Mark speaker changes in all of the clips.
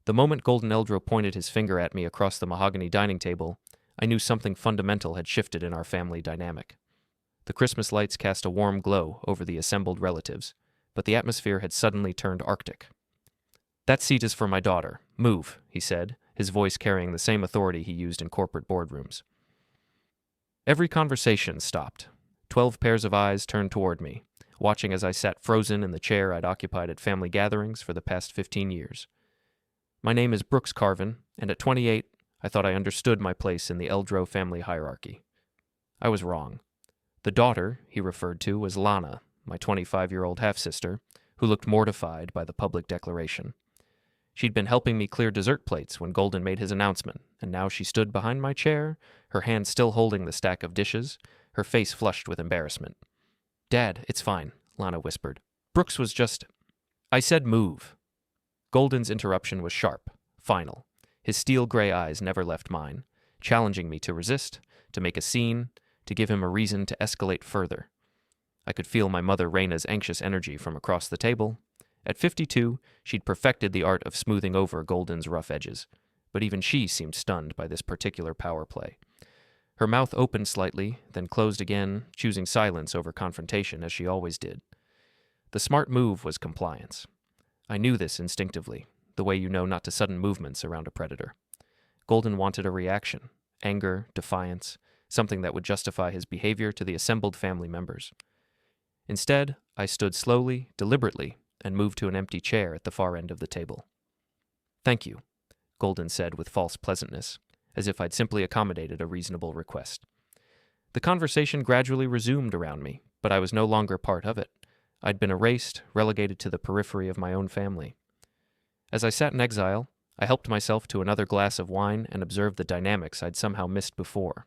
Speaker 1: The moment Golden Eldrow pointed his finger at me across the mahogany dining table, I knew something fundamental had shifted in our family dynamic. The Christmas lights cast a warm glow over the assembled relatives, but the atmosphere had suddenly turned arctic. "That seat is for my daughter. Move," he said, his voice carrying the same authority he used in corporate boardrooms. Every conversation stopped. 12 pairs of eyes turned toward me, watching as I sat frozen in the chair I'd occupied at family gatherings for the past 15 years. My name is Brooks Carven, and at 28, I thought I understood my place in the Eldrow family hierarchy. I was wrong. The daughter he referred to was Lana, my 25-year-old half-sister, who looked mortified by the public declaration. She'd been helping me clear dessert plates when Golden made his announcement, and now she stood behind my chair, her hand still holding the stack of dishes, her face flushed with embarrassment. "Dad, it's fine," Lana whispered. "Brooks was just—" "I said move." Golden's interruption was sharp, final. His steel-gray eyes never left mine, challenging me to resist, to make a scene, to give him a reason to escalate further. I could feel my mother Raina's anxious energy from across the table. At 52, she'd perfected the art of smoothing over Golden's rough edges, but even she seemed stunned by this particular power play. Her mouth opened slightly, then closed again, choosing silence over confrontation as she always did. The smart move was compliance. I knew this instinctively, the way you know not to sudden movements around a predator. Golden wanted a reaction, anger, defiance, something that would justify his behavior to the assembled family members. Instead, I stood slowly, deliberately, and moved to an empty chair at the far end of the table. "Thank you," Golden said with false pleasantness, as if I'd simply accommodated a reasonable request. The conversation gradually resumed around me, but I was no longer part of it. I'd been erased, relegated to the periphery of my own family. As I sat in exile, I helped myself to another glass of wine and observed the dynamics I'd somehow missed before.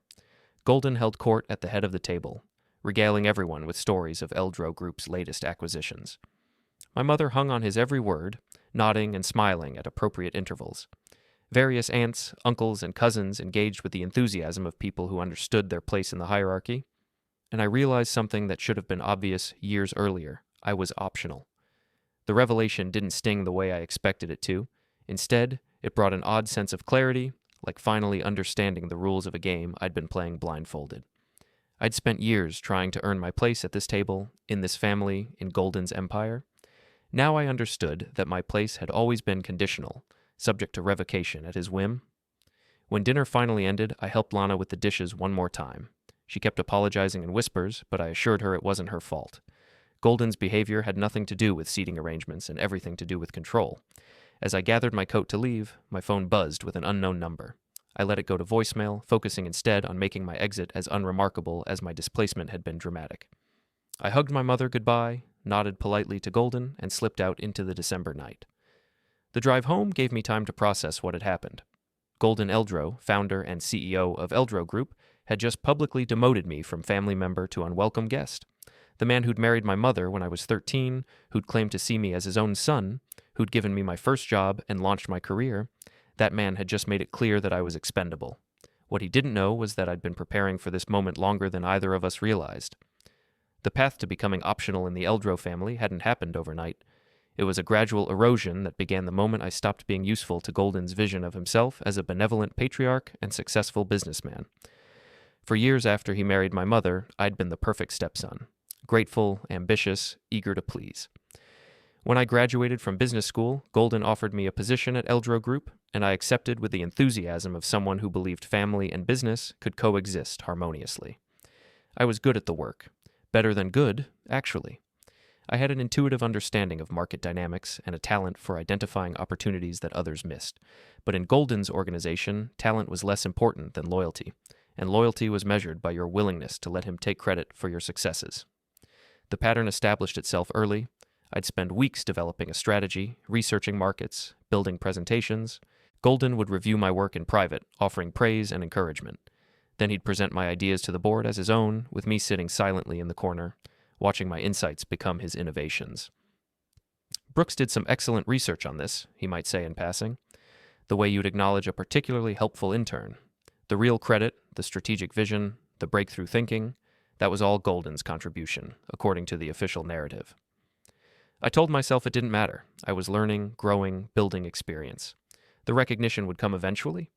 Speaker 1: Golden held court at the head of the table, regaling everyone with stories of Eldrow Group's latest acquisitions. My mother hung on his every word, nodding and smiling at appropriate intervals. Various aunts, uncles, and cousins engaged with the enthusiasm of people who understood their place in the hierarchy, and I realized something that should have been obvious years earlier. I was optional. The revelation didn't sting the way I expected it to. Instead, it brought an odd sense of clarity, like finally understanding the rules of a game I'd been playing blindfolded. I'd spent years trying to earn my place at this table, in this family, in Golden's empire. Now I understood that my place had always been conditional, subject to revocation at his whim. When dinner finally ended, I helped Lana with the dishes one more time. She kept apologizing in whispers, but I assured her it wasn't her fault. Golden's behavior had nothing to do with seating arrangements and everything to do with control. As I gathered my coat to leave, my phone buzzed with an unknown number. I let it go to voicemail, focusing instead on making my exit as unremarkable as my displacement had been dramatic. I hugged my mother goodbye, nodded politely to Golden, and slipped out into the December night. The drive home gave me time to process what had happened. Golden Eldrow, founder and CEO of Eldrow Group, had just publicly demoted me from family member to unwelcome guest. The man who'd married my mother when I was 13, who'd claimed to see me as his own son, who'd given me my first job and launched my career, that man had just made it clear that I was expendable. What he didn't know was that I'd been preparing for this moment longer than either of us realized. The path to becoming optional in the Eldrow family hadn't happened overnight. It was a gradual erosion that began the moment I stopped being useful to Golden's vision of himself as a benevolent patriarch and successful businessman. For years after he married my mother, I'd been the perfect stepson. Grateful, ambitious, eager to please. When I graduated from business school, Golden offered me a position at Eldrow Group, and I accepted with the enthusiasm of someone who believed family and business could coexist harmoniously. I was good at the work. Better than good, actually. I had an intuitive understanding of market dynamics and a talent for identifying opportunities that others missed. But in Golden's organization, talent was less important than loyalty, and loyalty was measured by your willingness to let him take credit for your successes. The pattern established itself early. I'd spend weeks developing a strategy, researching markets, building presentations. Golden would review my work in private, offering praise and encouragement. Then he'd present my ideas to the board as his own, with me sitting silently in the corner, watching my insights become his innovations. Brooks did some excellent research on this, he might say in passing. The way you'd acknowledge a particularly helpful intern. The real credit, the strategic vision, the breakthrough thinking, that was all Golden's contribution, according to the official narrative. I told myself it didn't matter. I was learning, growing, building experience. The recognition would come eventually.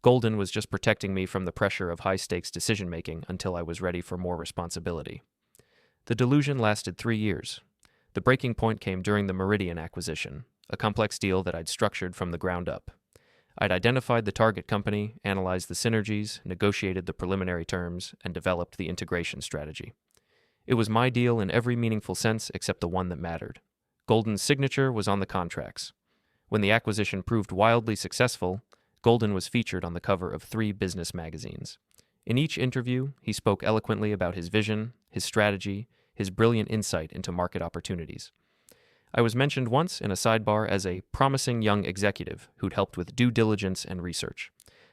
Speaker 1: Golden was just protecting me from the pressure of high-stakes decision-making until I was ready for more responsibility. The delusion lasted 3 years. The breaking point came during the Meridian acquisition, a complex deal that I'd structured from the ground up. I'd identified the target company, analyzed the synergies, negotiated the preliminary terms, and developed the integration strategy. It was my deal in every meaningful sense except the one that mattered. Golden's signature was on the contracts. When the acquisition proved wildly successful, Golden was featured on the cover of 3 business magazines. In each interview, he spoke eloquently about his vision, his strategy, his brilliant insight into market opportunities. I was mentioned once in a sidebar as a promising young executive who'd helped with due diligence and research.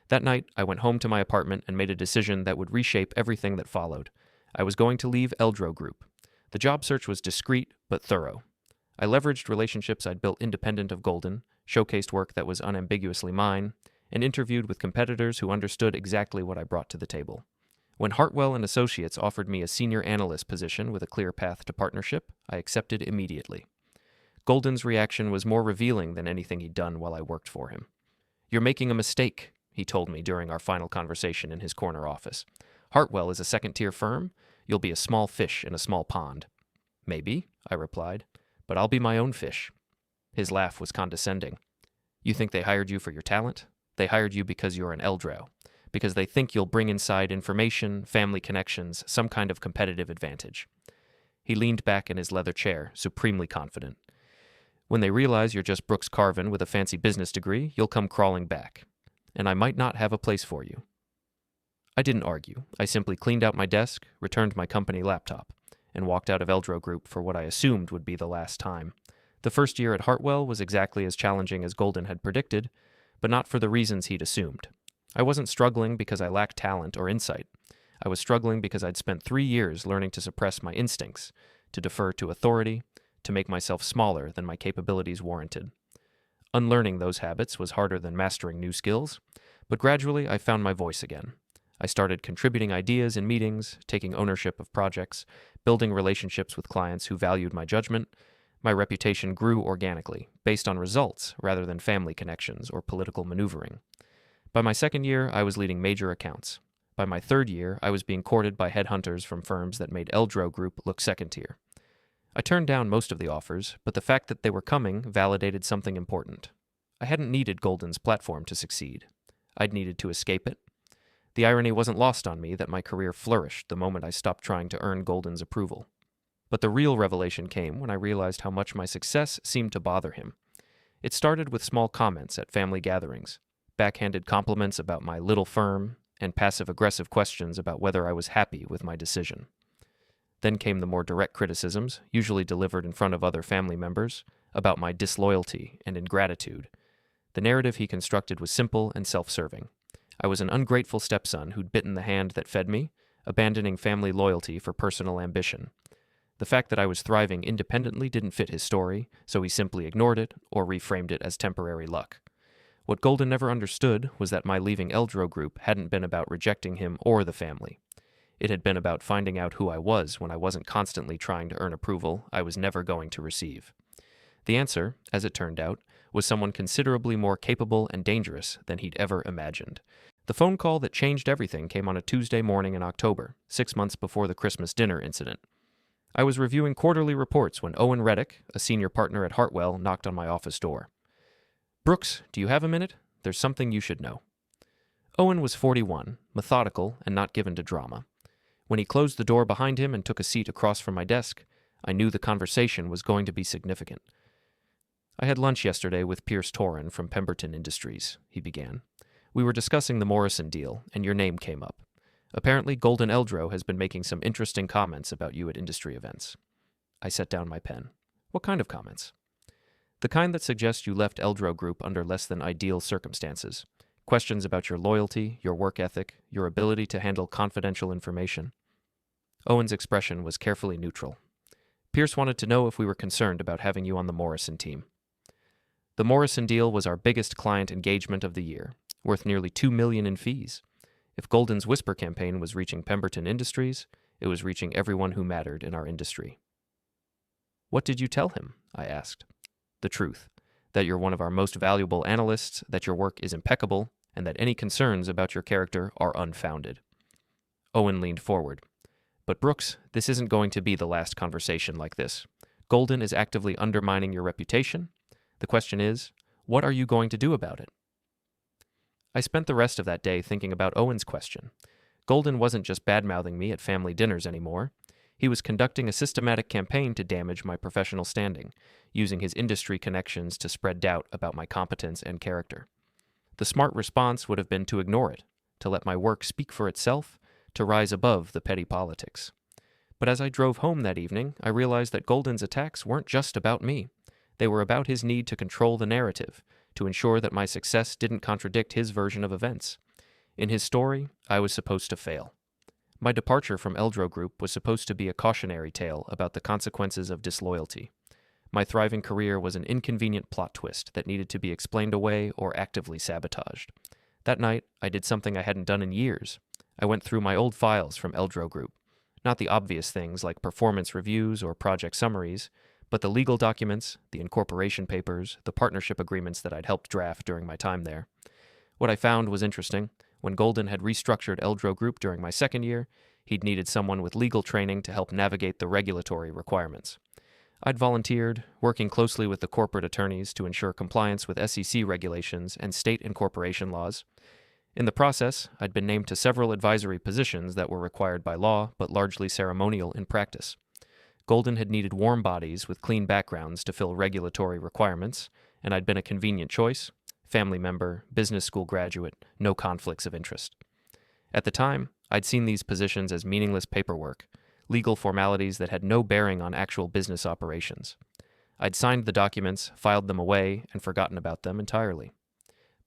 Speaker 1: That night, I went home to my apartment and made a decision that would reshape everything that followed. I was going to leave Eldrow Group. The job search was discreet but thorough. I leveraged relationships I'd built independent of Golden, showcased work that was unambiguously mine, and interviewed with competitors who understood exactly what I brought to the table. When Hartwell and Associates offered me a senior analyst position with a clear path to partnership, I accepted immediately. Golden's reaction was more revealing than anything he'd done while I worked for him. "You're making a mistake," he told me during our final conversation in his corner office. "Hartwell is a second-tier firm. You'll be a small fish in a small pond." "Maybe," I replied, "but I'll be my own fish." His laugh was condescending. "You think they hired you for your talent? They hired you because you're an Eldrow, because they think you'll bring inside information, family connections, some kind of competitive advantage." He leaned back in his leather chair, supremely confident. "When they realize you're just Brooks Carven with a fancy business degree, you'll come crawling back. And I might not have a place for you." I didn't argue. I simply cleaned out my desk, returned my company laptop, and walked out of Eldrow Group for what I assumed would be the last time. The first year at Hartwell was exactly as challenging as Golden had predicted, but not for the reasons he'd assumed. I wasn't struggling because I lacked talent or insight. I was struggling because I'd spent 3 years learning to suppress my instincts, to defer to authority, to make myself smaller than my capabilities warranted. Unlearning those habits was harder than mastering new skills, but gradually I found my voice again. I started contributing ideas in meetings, taking ownership of projects, building relationships with clients who valued my judgment. My reputation grew organically, based on results rather than family connections or political maneuvering. By my second year, I was leading major accounts. By my third year, I was being courted by headhunters from firms that made Eldrow Group look second tier. I turned down most of the offers, but the fact that they were coming validated something important. I hadn't needed Golden's platform to succeed. I'd needed to escape it. The irony wasn't lost on me that my career flourished the moment I stopped trying to earn Golden's approval. But the real revelation came when I realized how much my success seemed to bother him. It started with small comments at family gatherings, backhanded compliments about my little firm, and passive-aggressive questions about whether I was happy with my decision. Then came the more direct criticisms, usually delivered in front of other family members, about my disloyalty and ingratitude. The narrative he constructed was simple and self-serving. I was an ungrateful stepson who'd bitten the hand that fed me, abandoning family loyalty for personal ambition. The fact that I was thriving independently didn't fit his story, so he simply ignored it or reframed it as temporary luck. What Golden never understood was that my leaving Eldrow Group hadn't been about rejecting him or the family. It had been about finding out who I was when I wasn't constantly trying to earn approval I was never going to receive. The answer, as it turned out, was someone considerably more capable and dangerous than he'd ever imagined. The phone call that changed everything came on a Tuesday morning in October, 6 months before the Christmas dinner incident. I was reviewing quarterly reports when Owen Reddick, a senior partner at Hartwell, knocked on my office door. "Brooks, do you have a minute? There's something you should know." Owen was 41, methodical, and not given to drama. When he closed the door behind him and took a seat across from my desk, I knew the conversation was going to be significant. "I had lunch yesterday with Pierce Torren from Pemberton Industries," he began. "We were discussing the Morrison deal, and your name came up. Apparently, Golden Eldrow has been making some interesting comments about you at industry events." I set down my pen. "What kind of comments?" "The kind that suggest you left Eldrow Group under less than ideal circumstances. Questions about your loyalty, your work ethic, your ability to handle confidential information." Owen's expression was carefully neutral. "Pierce wanted to know if we were concerned about having you on the Morrison team." The Morrison deal was our biggest client engagement of the year, worth nearly $2 million in fees. If Golden's Whisper campaign was reaching Pemberton Industries, it was reaching everyone who mattered in our industry. "What did you tell him?" I asked. "The truth. that you're one of our most valuable analysts, that your work is impeccable, and that any concerns about your character are unfounded. Owen leaned forward. But Brooks, this isn't going to be the last conversation like this. Golden is actively undermining your reputation. The question is, what are you going to do about it? I spent the rest of that day thinking about Owen's question. Golden wasn't just bad-mouthing me at family dinners anymore. He was conducting a systematic campaign to damage my professional standing, using his industry connections to spread doubt about my competence and character. The smart response would have been to ignore it, to let my work speak for itself, to rise above the petty politics. But as I drove home that evening, I realized that Golden's attacks weren't just about me. They were about his need to control the narrative, to ensure that my success didn't contradict his version of events. In his story, I was supposed to fail. My departure from Eldrow Group was supposed to be a cautionary tale about the consequences of disloyalty. My thriving career was an inconvenient plot twist that needed to be explained away or actively sabotaged. That night, I did something I hadn't done in years. I went through my old files from Eldrow Group. Not the obvious things like performance reviews or project summaries, but the legal documents, the incorporation papers, the partnership agreements that I'd helped draft during my time there. What I found was interesting. When Golden had restructured Eldrow Group during my second year, he'd needed someone with legal training to help navigate the regulatory requirements. I'd volunteered, working closely with the corporate attorneys to ensure compliance with SEC regulations and state incorporation laws. In the process, I'd been named to several advisory positions that were required by law but largely ceremonial in practice. Golden had needed warm bodies with clean backgrounds to fill regulatory requirements, and I'd been a convenient choice. Family member, business school graduate, no conflicts of interest. At the time, I'd seen these positions as meaningless paperwork, legal formalities that had no bearing on actual business operations. I'd signed the documents, filed them away, and forgotten about them entirely.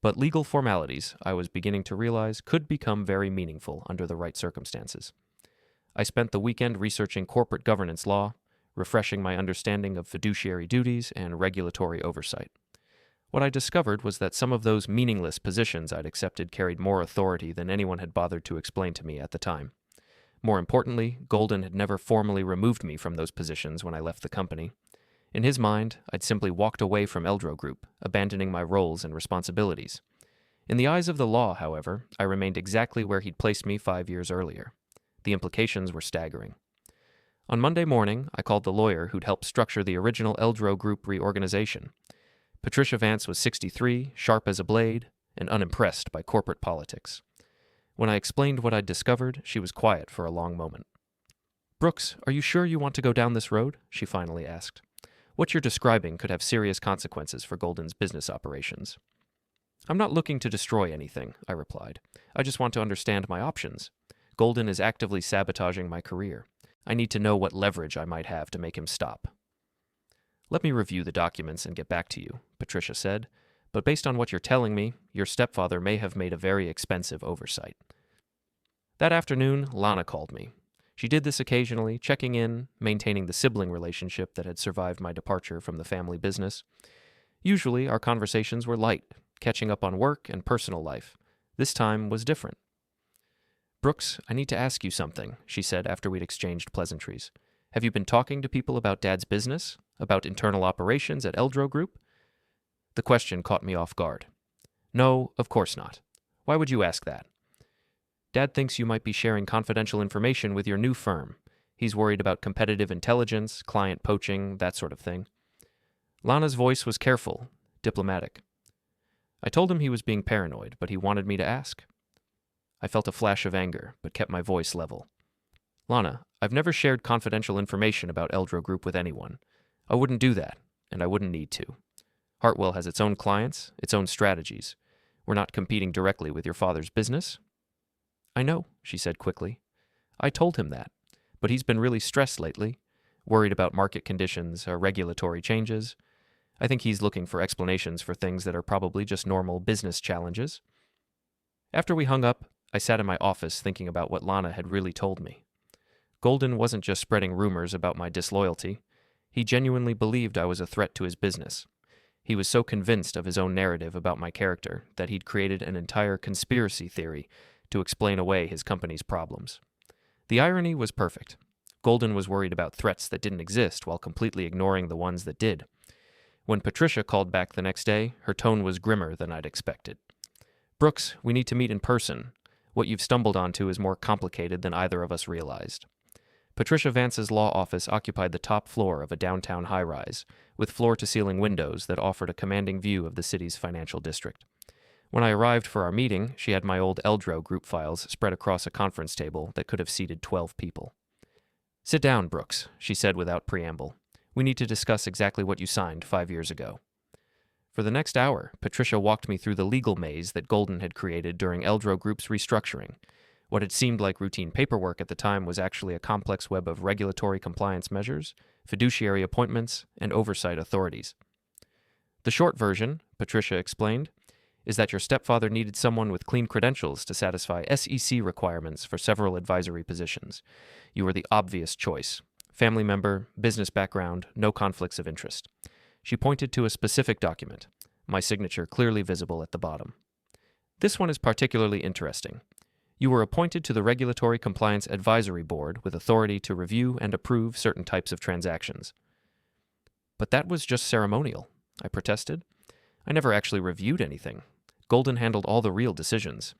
Speaker 1: But legal formalities, I was beginning to realize, could become very meaningful under the right circumstances. I spent the weekend researching corporate governance law, refreshing my understanding of fiduciary duties and regulatory oversight. What I discovered was that some of those meaningless positions I'd accepted carried more authority than anyone had bothered to explain to me at the time. More importantly, Golden had never formally removed me from those positions when I left the company. In his mind, I'd simply walked away from Eldrow Group, abandoning my roles and responsibilities. In the eyes of the law, however, I remained exactly where he'd placed me 5 years earlier. The implications were staggering. On Monday morning, I called the lawyer who'd helped structure the original Eldrow Group reorganization. Patricia Vance was 63, sharp as a blade, and unimpressed by corporate politics. When I explained what I'd discovered, she was quiet for a long moment. "Brooks, are you sure you want to go down this road?" she finally asked. "What you're describing could have serious consequences for Golden's business operations." "I'm not looking to destroy anything," I replied. "I just want to understand my options. Golden is actively sabotaging my career. I need to know what leverage I might have to make him stop." "Let me review the documents and get back to you," Patricia said, "but based on what you're telling me, your stepfather may have made a very expensive oversight." That afternoon, Lana called me. She did this occasionally, checking in, maintaining the sibling relationship that had survived my departure from the family business. Usually, our conversations were light, catching up on work and personal life. This time was different. "Brooks, I need to ask you something," she said after we'd exchanged pleasantries. "Have you been talking to people about Dad's business? About internal operations at Eldrow Group?" The question caught me off guard. "No, of course not. Why would you ask that?" "Dad thinks you might be sharing confidential information with your new firm. He's worried about competitive intelligence, client poaching, that sort of thing." Lana's voice was careful, diplomatic. I told him he was being paranoid, but he wanted me to ask. I felt a flash of anger, but kept my voice level. "Lana, I've never shared confidential information about Eldrow Group with anyone. I wouldn't do that, and I wouldn't need to. Hartwell has its own clients, its own strategies. We're not competing directly with your father's business." "I know," she said quickly. "I told him that, but he's been really stressed lately, worried about market conditions or regulatory changes. I think he's looking for explanations for things that are probably just normal business challenges." After we hung up, I sat in my office thinking about what Lana had really told me. Golden wasn't just spreading rumors about my disloyalty. He genuinely believed I was a threat to his business. He was so convinced of his own narrative about my character that he'd created an entire conspiracy theory to explain away his company's problems. The irony was perfect. Golden was worried about threats that didn't exist while completely ignoring the ones that did. When Patricia called back the next day, her tone was grimmer than I'd expected. "Brooks, we need to meet in person. What you've stumbled onto is more complicated than either of us realized." Patricia Vance's law office occupied the top floor of a downtown high-rise, with floor-to-ceiling windows that offered a commanding view of the city's financial district. When I arrived for our meeting, she had my old Eldrow Group files spread across a conference table that could have seated 12 people. "Sit down, Brooks," she said without preamble. "We need to discuss exactly what you signed 5 years ago." For the next hour, Patricia walked me through the legal maze that Golden had created during Eldrow Group's restructuring. What had seemed like routine paperwork at the time was actually a complex web of regulatory compliance measures, fiduciary appointments, and oversight authorities. "The short version," Patricia explained, "is that your stepfather needed someone with clean credentials to satisfy SEC requirements for several advisory positions. You were the obvious choice. Family member, business background, no conflicts of interest." She pointed to a specific document, my signature clearly visible at the bottom. "This one is particularly interesting. You were appointed to the Regulatory Compliance Advisory Board with authority to review and approve certain types of transactions." "But that was just ceremonial," I protested. "I never actually reviewed anything. Golden handled all the real decisions."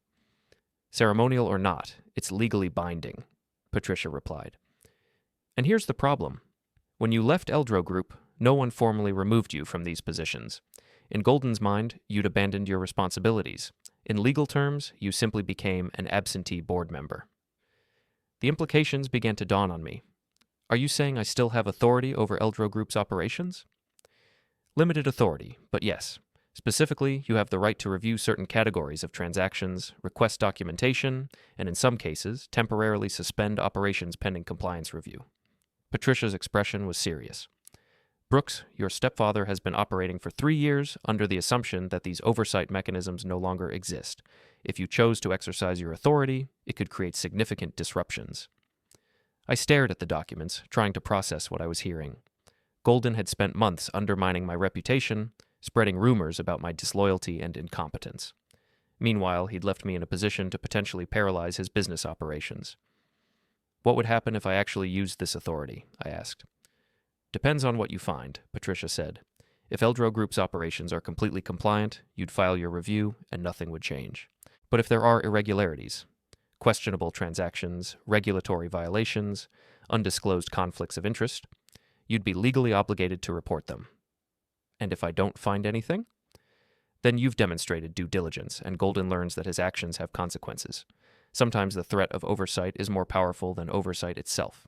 Speaker 1: "Ceremonial or not, it's legally binding," Patricia replied. "And here's the problem. When you left Eldrow Group, no one formally removed you from these positions. In Golden's mind, you'd abandoned your responsibilities. In legal terms, you simply became an absentee board member." The implications began to dawn on me. "Are you saying I still have authority over Eldrow Group's operations?" "Limited authority, but yes. Specifically, you have the right to review certain categories of transactions, request documentation, and in some cases, temporarily suspend operations pending compliance review." Patricia's expression was serious. "Brooks, your stepfather has been operating for 3 years under the assumption that these oversight mechanisms no longer exist. If you chose to exercise your authority, it could create significant disruptions." I stared at the documents, trying to process what I was hearing. Golden had spent months undermining my reputation, spreading rumors about my disloyalty and incompetence. Meanwhile, he'd left me in a position to potentially paralyze his business operations. "What would happen if I actually used this authority?" I asked. "Depends on what you find," Patricia said. "If Eldrow Group's operations are completely compliant, you'd file your review and nothing would change. But if there are irregularities, questionable transactions, regulatory violations, undisclosed conflicts of interest, you'd be legally obligated to report them. And if I don't find anything? Then you've demonstrated due diligence, and Golden learns that his actions have consequences. Sometimes the threat of oversight is more powerful than oversight itself."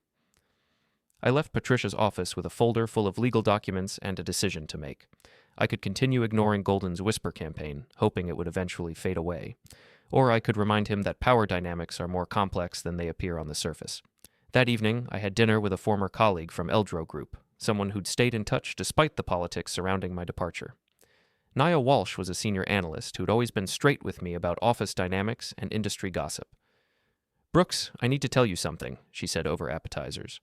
Speaker 1: I left Patricia's office with a folder full of legal documents and a decision to make. I could continue ignoring Golden's whisper campaign, hoping it would eventually fade away. Or I could remind him that power dynamics are more complex than they appear on the surface. That evening, I had dinner with a former colleague from Eldrow Group, someone who'd stayed in touch despite the politics surrounding my departure. Nia Walsh was a senior analyst who'd always been straight with me about office dynamics and industry gossip. "Brooks, I need to tell you something," she said over appetizers.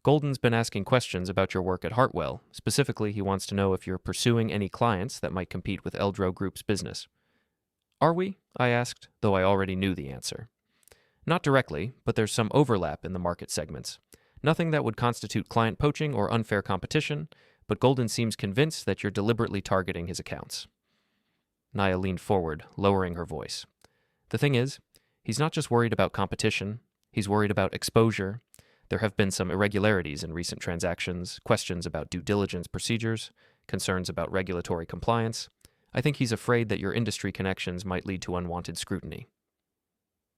Speaker 1: "Golden's been asking questions about your work at Hartwell. Specifically, he wants to know if you're pursuing any clients that might compete with Eldrow Group's business." "Are we?" I asked, though I already knew the answer. "Not directly, but there's some overlap in the market segments. Nothing that would constitute client poaching or unfair competition, but Golden seems convinced that you're deliberately targeting his accounts." Nia leaned forward, lowering her voice. "The thing is, he's not just worried about competition, he's worried about exposure. There have been some irregularities in recent transactions, questions about due diligence procedures, concerns about regulatory compliance. I think he's afraid that your industry connections might lead to unwanted scrutiny."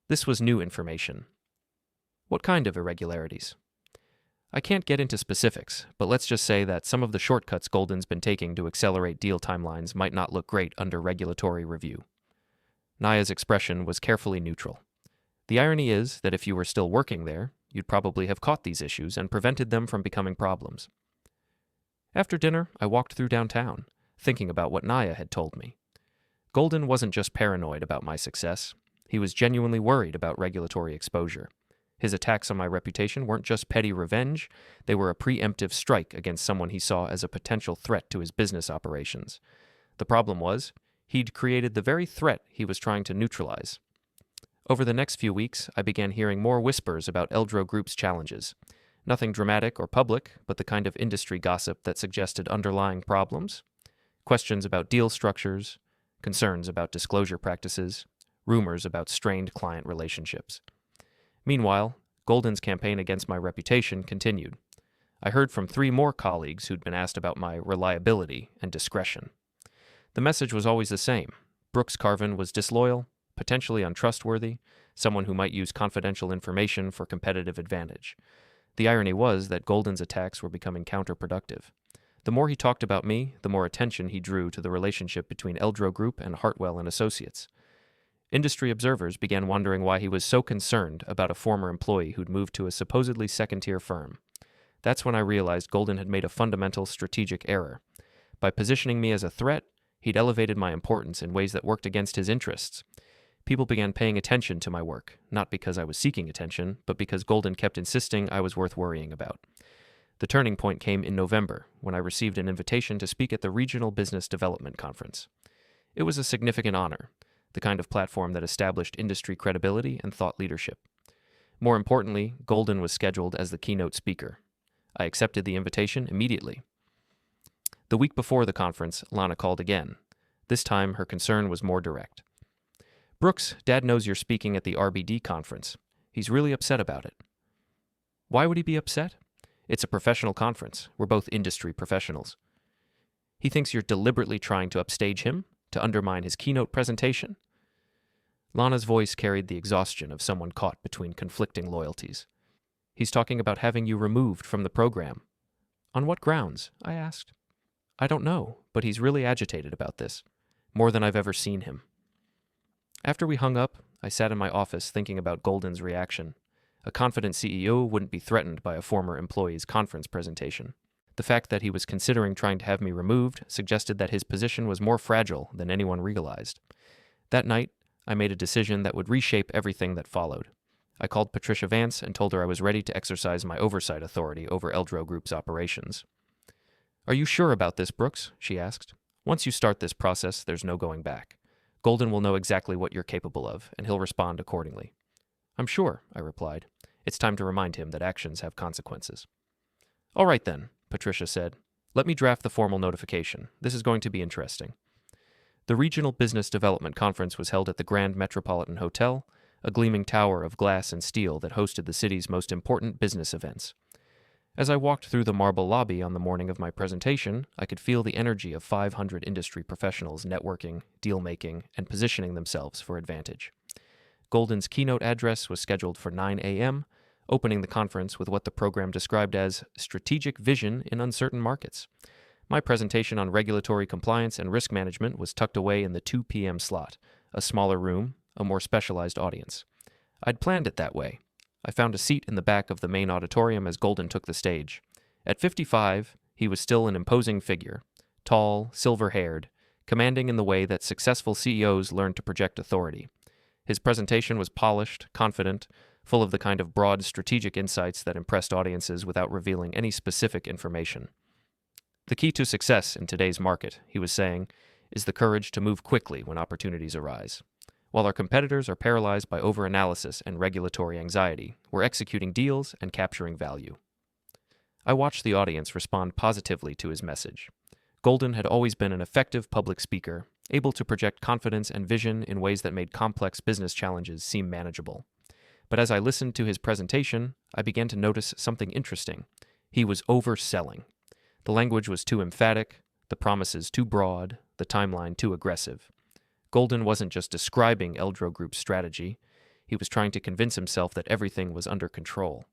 Speaker 1: This was new information. "What kind of irregularities?" "I can't get into specifics, but let's just say that some of the shortcuts Golden's been taking to accelerate deal timelines might not look great under regulatory review." Nia's expression was carefully neutral. "The irony is that if you were still working there, you'd probably have caught these issues and prevented them from becoming problems." After dinner, I walked through downtown, thinking about what Nia had told me. Golden wasn't just paranoid about my success. He was genuinely worried about regulatory exposure. His attacks on my reputation weren't just petty revenge, they were a preemptive strike against someone he saw as a potential threat to his business operations. The problem was, he'd created the very threat he was trying to neutralize. Over the next few weeks, I began hearing more whispers about Eldrow Group's challenges. Nothing dramatic or public, but the kind of industry gossip that suggested underlying problems. questions about deal structures, concerns about disclosure practices, rumors about strained client relationships. Meanwhile, Golden's campaign against my reputation continued. I heard from 3 more colleagues who'd been asked about my reliability and discretion. The message was always the same. Brooks Carven was disloyal, potentially untrustworthy, someone who might use confidential information for competitive advantage. The irony was that Golden's attacks were becoming counterproductive. The more he talked about me, the more attention he drew to the relationship between Eldrow Group and Hartwell and Associates. Industry observers began wondering why he was so concerned about a former employee who'd moved to a supposedly second-tier firm. That's when I realized Golden had made a fundamental strategic error. By positioning me as a threat, he'd elevated my importance in ways that worked against his interests. People began paying attention to my work, not because I was seeking attention, but because Golden kept insisting I was worth worrying about. The turning point came in November, when I received an invitation to speak at the Regional Business Development Conference. It was a significant honor, the kind of platform that established industry credibility and thought leadership. More importantly, Golden was scheduled as the keynote speaker. I accepted the invitation immediately. The week before the conference, Lana called again. This time, her concern was more direct. "Brooks, Dad knows you're speaking at the RBD conference. He's really upset about it." "Why would he be upset?" "It's a professional conference. We're both industry professionals." "He thinks you're deliberately trying to upstage him, to undermine his keynote presentation?" Lana's voice carried the exhaustion of someone caught between conflicting loyalties. "He's talking about having you removed from the program." "On what grounds?" I asked. "I don't know, but he's really agitated about this. More than I've ever seen him." After we hung up, I sat in my office thinking about Golden's reaction. A confident CEO wouldn't be threatened by a former employee's conference presentation. The fact that he was considering trying to have me removed suggested that his position was more fragile than anyone realized. That night, I made a decision that would reshape everything that followed. I called Patricia Vance and told her I was ready to exercise my oversight authority over Eldrow Group's operations. "Are you sure about this, Brooks?" she asked. "Once you start this process, there's no going back. Golden will know exactly what you're capable of, and he'll respond accordingly." "I'm sure," I replied. "It's time to remind him that actions have consequences." "All right then," Patricia said. "Let me draft the formal notification. This is going to be interesting." The Regional Business Development Conference was held at the Grand Metropolitan Hotel, a gleaming tower of glass and steel that hosted the city's most important business events. As I walked through the marble lobby on the morning of my presentation, I could feel the energy of 500 industry professionals networking, deal-making, and positioning themselves for advantage. Golden's keynote address was scheduled for 9 a.m., opening the conference with what the program described as strategic vision in uncertain markets. My presentation on regulatory compliance and risk management was tucked away in the 2 p.m. slot, a smaller room, a more specialized audience. I'd planned it that way. I found a seat in the back of the main auditorium as Golden took the stage. At 55, he was still an imposing figure, tall, silver-haired, commanding in the way that successful CEOs learn to project authority. His presentation was polished, confident, full of the kind of broad strategic insights that impressed audiences without revealing any specific information. "The key to success in today's market," he was saying, "is the courage to move quickly when opportunities arise. While our competitors are paralyzed by overanalysis and regulatory anxiety, we're executing deals and capturing value." I watched the audience respond positively to his message. Golden had always been an effective public speaker, able to project confidence and vision in ways that made complex business challenges seem manageable. But as I listened to his presentation, I began to notice something interesting. He was overselling. The language was too emphatic, the promises too broad, the timeline too aggressive. Golden wasn't just describing Eldrow Group's strategy, he was trying to convince himself that everything was under control.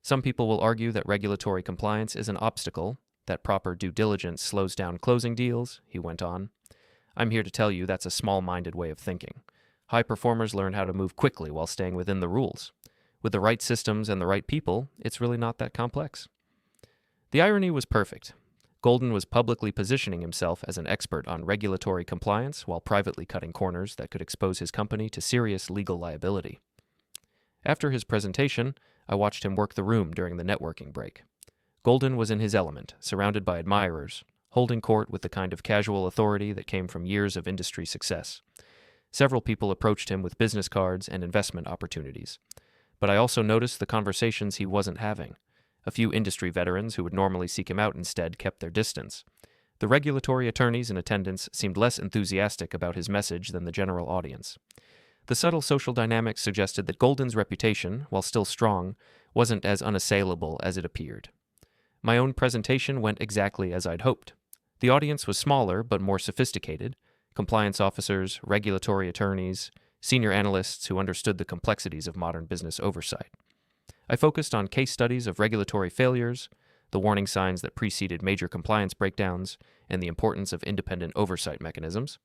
Speaker 1: "Some people will argue that regulatory compliance is an obstacle, that proper due diligence slows down closing deals," he went on. "I'm here to tell you that's a small-minded way of thinking. High performers learn how to move quickly while staying within the rules. With the right systems and the right people, it's really not that complex." The irony was perfect. Golden was publicly positioning himself as an expert on regulatory compliance while privately cutting corners that could expose his company to serious legal liability. After his presentation, I watched him work the room during the networking break. Golden was in his element, surrounded by admirers, holding court with the kind of casual authority that came from years of industry success. Several people approached him with business cards and investment opportunities. But I also noticed the conversations he wasn't having. A few industry veterans who would normally seek him out instead kept their distance. The regulatory attorneys in attendance seemed less enthusiastic about his message than the general audience. The subtle social dynamics suggested that Golden's reputation, while still strong, wasn't as unassailable as it appeared. My own presentation went exactly as I'd hoped. The audience was smaller but more sophisticated: compliance officers, regulatory attorneys, senior analysts who understood the complexities of modern business oversight. I focused on case studies of regulatory failures, the warning signs that preceded major compliance breakdowns, and the importance of independent oversight mechanisms.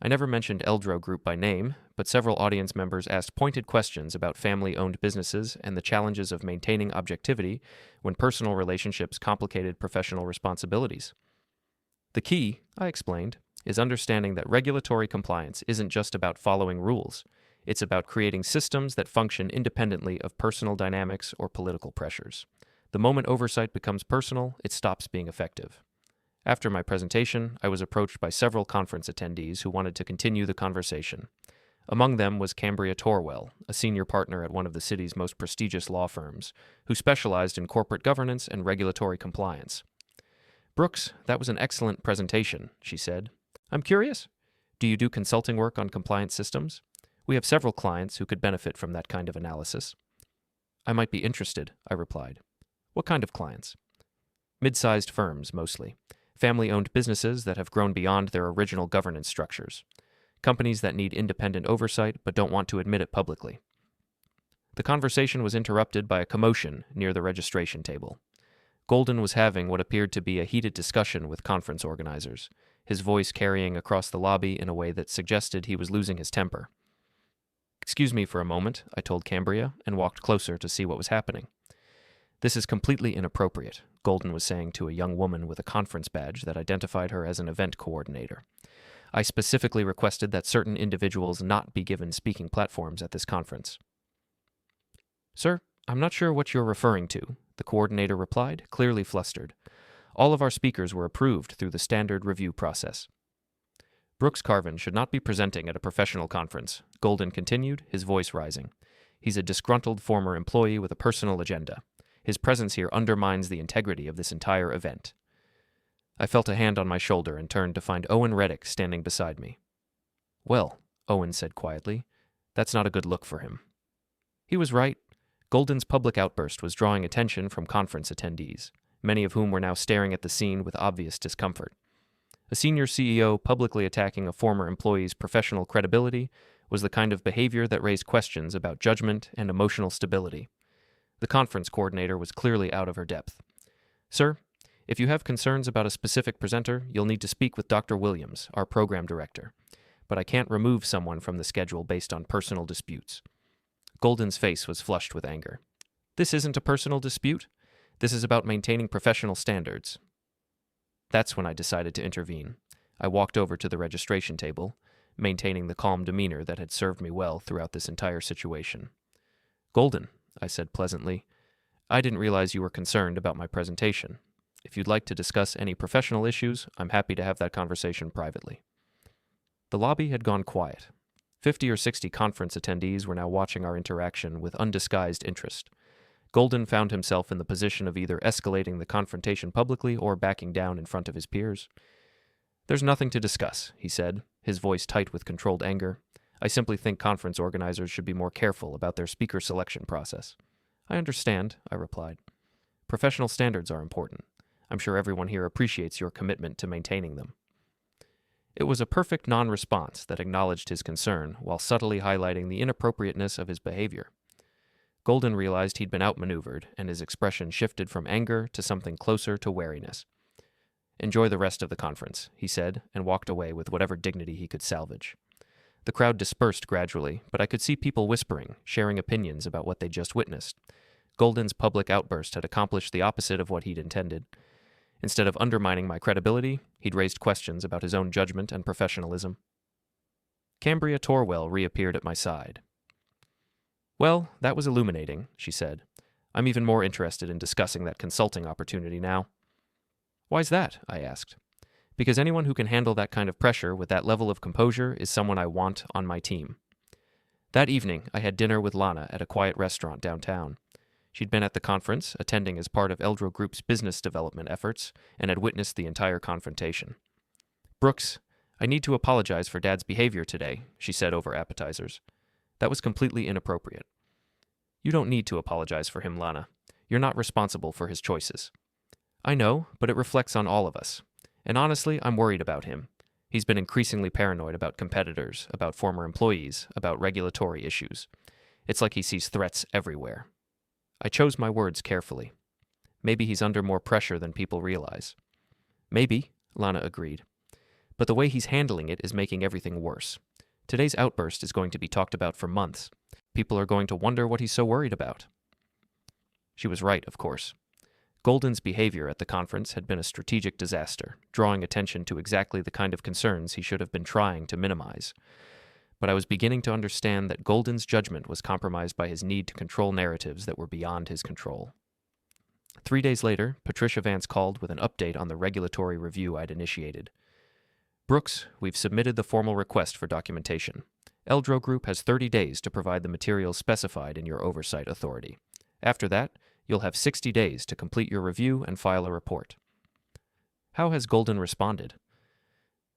Speaker 1: I never mentioned Eldrow Group by name, but several audience members asked pointed questions about family-owned businesses and the challenges of maintaining objectivity when personal relationships complicated professional responsibilities. The key, I explained, is understanding that regulatory compliance isn't just about following rules. It's about creating systems that function independently of personal dynamics or political pressures. The moment oversight becomes personal, it stops being effective. After my presentation, I was approached by several conference attendees who wanted to continue the conversation. Among them was Cambria Torwell, a senior partner at one of the city's most prestigious law firms, who specialized in corporate governance and regulatory compliance. "Brooks, that was an excellent presentation," she said. "I'm curious, do you do consulting work on compliance systems? We have several clients who could benefit from that kind of analysis." "I might be interested," I replied. "What kind of clients?" "Mid-sized firms, mostly. Family-owned businesses that have grown beyond their original governance structures. Companies that need independent oversight but don't want to admit it publicly." The conversation was interrupted by a commotion near the registration table. Golden was having what appeared to be a heated discussion with conference organizers, his voice carrying across the lobby in a way that suggested he was losing his temper. "Excuse me for a moment," I told Cambria, and walked closer to see what was happening. "This is completely inappropriate," Golden was saying to a young woman with a conference badge that identified her as an event coordinator. "I specifically requested that certain individuals not be given speaking platforms at this conference." "Sir, I'm not sure what you're referring to," the coordinator replied, clearly flustered. "All of our speakers were approved through the standard review process." "Brooks Carven should not be presenting at a professional conference," Golden continued, his voice rising. "He's a disgruntled former employee with a personal agenda. His presence here undermines the integrity of this entire event." I felt a hand on my shoulder and turned to find Owen Reddick standing beside me. "Well," Owen said quietly, "that's not a good look for him." He was right. Golden's public outburst was drawing attention from conference attendees, many of whom were now staring at the scene with obvious discomfort. A senior CEO publicly attacking a former employee's professional credibility was the kind of behavior that raised questions about judgment and emotional stability. The conference coordinator was clearly out of her depth. "Sir, if you have concerns about a specific presenter, you'll need to speak with Dr. Williams, our program director. But I can't remove someone from the schedule based on personal disputes." Golden's face was flushed with anger. "This isn't a personal dispute. This is about maintaining professional standards." That's when I decided to intervene. I walked over to the registration table, maintaining the calm demeanor that had served me well throughout this entire situation. "Golden," I said pleasantly, "I didn't realize you were concerned about my presentation. If you'd like to discuss any professional issues, I'm happy to have that conversation privately." The lobby had gone quiet. 50 or 60 conference attendees were now watching our interaction with undisguised interest. Golden found himself in the position of either escalating the confrontation publicly or backing down in front of his peers. "There's nothing to discuss," he said, his voice tight with controlled anger. "I simply think conference organizers should be more careful about their speaker selection process." "I understand," I replied. "Professional standards are important. I'm sure everyone here appreciates your commitment to maintaining them." It was a perfect non-response that acknowledged his concern while subtly highlighting the inappropriateness of his behavior. Golden realized he'd been outmaneuvered, and his expression shifted from anger to something closer to wariness. "Enjoy the rest of the conference," he said, and walked away with whatever dignity he could salvage. The crowd dispersed gradually, but I could see people whispering, sharing opinions about what they'd just witnessed. Golden's public outburst had accomplished the opposite of what he'd intended. Instead of undermining my credibility, he'd raised questions about his own judgment and professionalism. Cambria Torwell reappeared at my side. "Well, that was illuminating," she said. "I'm even more interested in discussing that consulting opportunity now." "Why's that?" I asked. "Because anyone who can handle that kind of pressure with that level of composure is someone I want on my team." That evening, I had dinner with Lana at a quiet restaurant downtown. She'd been at the conference, attending as part of Eldrow Group's business development efforts, and had witnessed the entire confrontation. "Brooks, I need to apologize for Dad's behavior today," she said over appetizers. "That was completely inappropriate." "You don't need to apologize for him, Lana. You're not responsible for his choices." "I know, but it reflects on all of us. And honestly, I'm worried about him. He's been increasingly paranoid about competitors, about former employees, about regulatory issues. It's like he sees threats everywhere." I chose my words carefully. "Maybe he's under more pressure than people realize." "Maybe," Lana agreed. "But the way he's handling it is making everything worse. Today's outburst is going to be talked about for months. People are going to wonder what he's so worried about." She was right, of course. Golden's behavior at the conference had been a strategic disaster, drawing attention to exactly the kind of concerns he should have been trying to minimize. But I was beginning to understand that Golden's judgment was compromised by his need to control narratives that were beyond his control. 3 days later, Patricia Vance called with an update on the regulatory review I'd initiated. "Brooks, we've submitted the formal request for documentation. Eldrow Group has 30 days to provide the materials specified in your oversight authority. After that, you'll have 60 days to complete your review and file a report." "How has Golden responded?"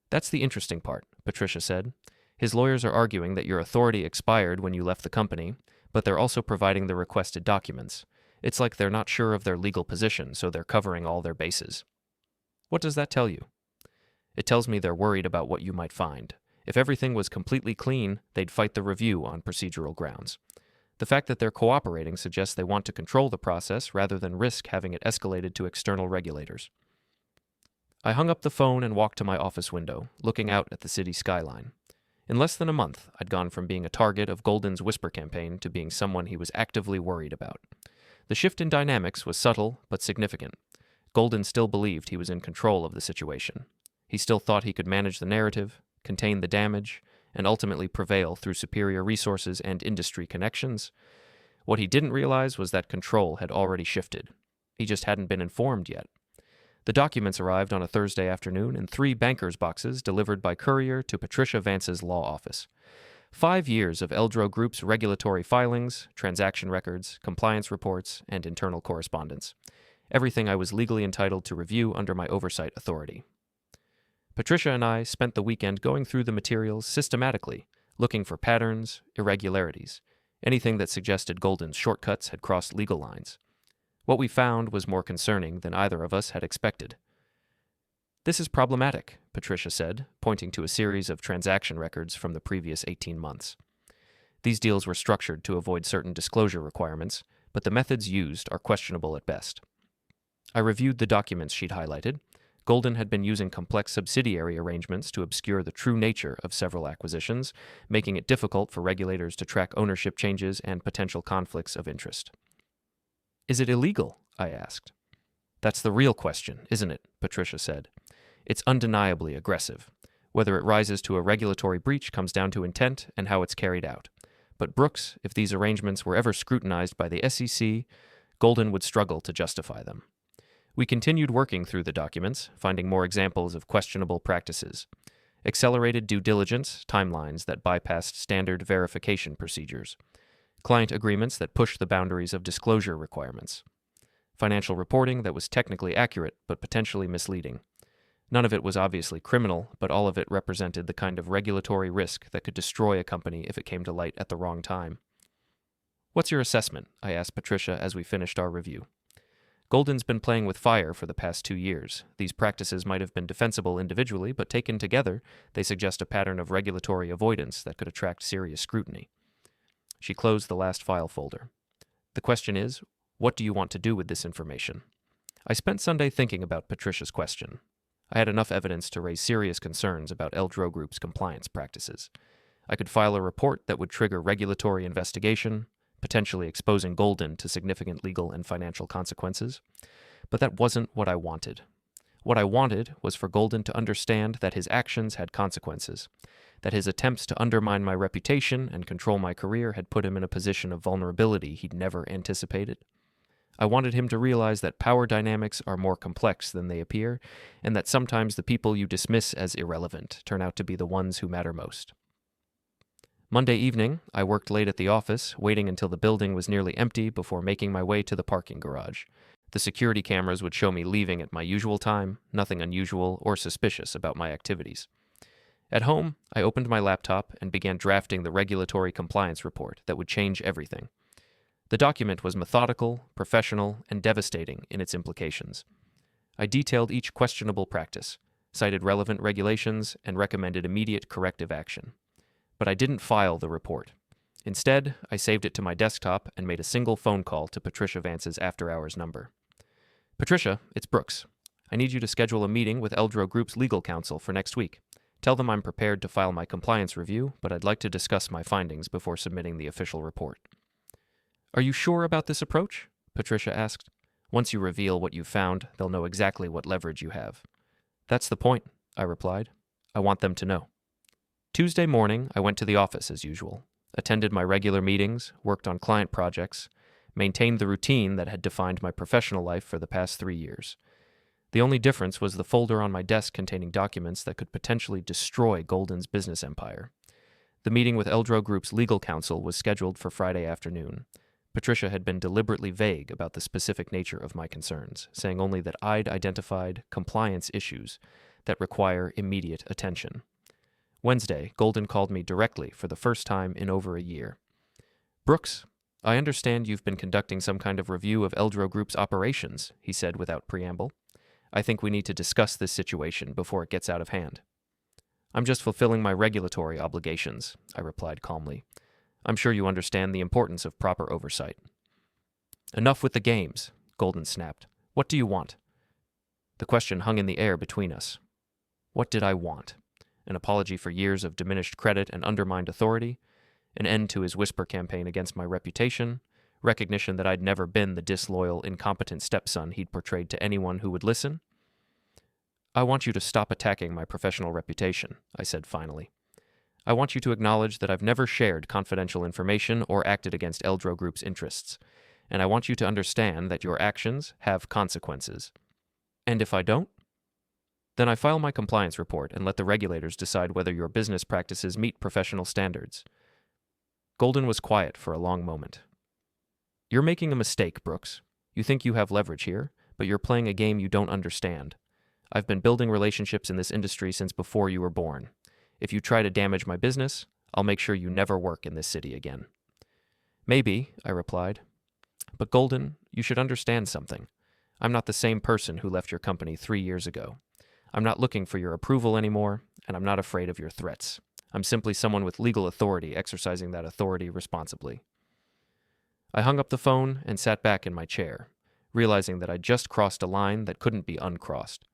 Speaker 1: "That's the interesting part," Patricia said. "His lawyers are arguing that your authority expired when you left the company, but they're also providing the requested documents. It's like they're not sure of their legal position, so they're covering all their bases." "What does that tell you?" "It tells me they're worried about what you might find. If everything was completely clean, they'd fight the review on procedural grounds. The fact that they're cooperating suggests they want to control the process rather than risk having it escalated to external regulators." I hung up the phone and walked to my office window, looking out at the city skyline. In less than a month, I'd gone from being a target of Golden's whisper campaign to being someone he was actively worried about. The shift in dynamics was subtle but significant. Golden still believed he was in control of the situation. He still thought he could manage the narrative, contain the damage, and ultimately prevail through superior resources and industry connections. What he didn't realize was that control had already shifted. He just hadn't been informed yet. The documents arrived on a Thursday afternoon in 3 bankers' boxes delivered by courier to Patricia Vance's law office. 5 years of Eldrow Group's regulatory filings, transaction records, compliance reports, and internal correspondence. Everything I was legally entitled to review under my oversight authority. Patricia and I spent the weekend going through the materials systematically, looking for patterns, irregularities, anything that suggested Golden's shortcuts had crossed legal lines. What we found was more concerning than either of us had expected. "This is problematic," Patricia said, pointing to a series of transaction records from the previous 18 months. These deals were structured to avoid certain disclosure requirements, but the methods used are questionable at best. I reviewed the documents she'd highlighted. Golden had been using complex subsidiary arrangements to obscure the true nature of several acquisitions, making it difficult for regulators to track ownership changes and potential conflicts of interest. "Is it illegal?" I asked. "That's the real question, isn't it?" Patricia said. "It's undeniably aggressive. Whether it rises to a regulatory breach comes down to intent and how it's carried out. But Brooks, if these arrangements were ever scrutinized by the SEC, Golden would struggle to justify them." We continued working through the documents, finding more examples of questionable practices. Accelerated due diligence timelines that bypassed standard verification procedures. Client agreements that pushed the boundaries of disclosure requirements. Financial reporting that was technically accurate but potentially misleading. None of it was obviously criminal, but all of it represented the kind of regulatory risk that could destroy a company if it came to light at the wrong time. "What's your assessment?" I asked Patricia as we finished our review. "Golden's been playing with fire for the past 2 years. These practices might have been defensible individually, but taken together, they suggest a pattern of regulatory avoidance that could attract serious scrutiny." She closed the last file folder. "The question is, what do you want to do with this information?" I spent Sunday thinking about Patricia's question. I had enough evidence to raise serious concerns about Eldrow Group's compliance practices. I could file a report that would trigger regulatory investigation, potentially exposing Golden to significant legal and financial consequences. But that wasn't what I wanted. What I wanted was for Golden to understand that his actions had consequences, that his attempts to undermine my reputation and control my career had put him in a position of vulnerability he'd never anticipated. I wanted him to realize that power dynamics are more complex than they appear, and that sometimes the people you dismiss as irrelevant turn out to be the ones who matter most. Monday evening, I worked late at the office, waiting until the building was nearly empty before making my way to the parking garage. The security cameras would show me leaving at my usual time, nothing unusual or suspicious about my activities. At home, I opened my laptop and began drafting the regulatory compliance report that would change everything. The document was methodical, professional, and devastating in its implications. I detailed each questionable practice, cited relevant regulations, and recommended immediate corrective action. But I didn't file the report. Instead, I saved it to my desktop and made a single phone call to Patricia Vance's after-hours number. "Patricia, it's Brooks. I need you to schedule a meeting with Eldrow Group's legal counsel for next week. Tell them I'm prepared to file my compliance review, but I'd like to discuss my findings before submitting the official report." "Are you sure about this approach?" Patricia asked. "Once you reveal what you've found, they'll know exactly what leverage you have." "That's the point," I replied. "I want them to know." Tuesday morning, I went to the office as usual, attended my regular meetings, worked on client projects, maintained the routine that had defined my professional life for the past 3 years. The only difference was the folder on my desk containing documents that could potentially destroy Golden's business empire. The meeting with Eldrow Group's legal counsel was scheduled for Friday afternoon. Patricia had been deliberately vague about the specific nature of my concerns, saying only that I'd identified compliance issues that require immediate attention. Wednesday, Golden called me directly for the first time in over a year. "Brooks, I understand you've been conducting some kind of review of Eldrow Group's operations," he said without preamble. "I think we need to discuss this situation before it gets out of hand." "I'm just fulfilling my regulatory obligations," I replied calmly. "I'm sure you understand the importance of proper oversight." "Enough with the games," Golden snapped. "What do you want?" The question hung in the air between us. What did I want? An apology for years of diminished credit and undermined authority, an end to his whisper campaign against my reputation, recognition that I'd never been the disloyal, incompetent stepson he'd portrayed to anyone who would listen. "I want you to stop attacking my professional reputation," I said finally. "I want you to acknowledge that I've never shared confidential information or acted against Eldrow Group's interests, and I want you to understand that your actions have consequences. And if I don't? Then I file my compliance report and let the regulators decide whether your business practices meet professional standards." Golden was quiet for a long moment. "You're making a mistake, Brooks. You think you have leverage here, but you're playing a game you don't understand. I've been building relationships in this industry since before you were born. If you try to damage my business, I'll make sure you never work in this city again." "Maybe," I replied. "But Golden, you should understand something. I'm not the same person who left your company 3 years ago. I'm not looking for your approval anymore, and I'm not afraid of your threats. I'm simply someone with legal authority exercising that authority responsibly." I hung up the phone and sat back in my chair, realizing that I'd just crossed a line that couldn't be uncrossed.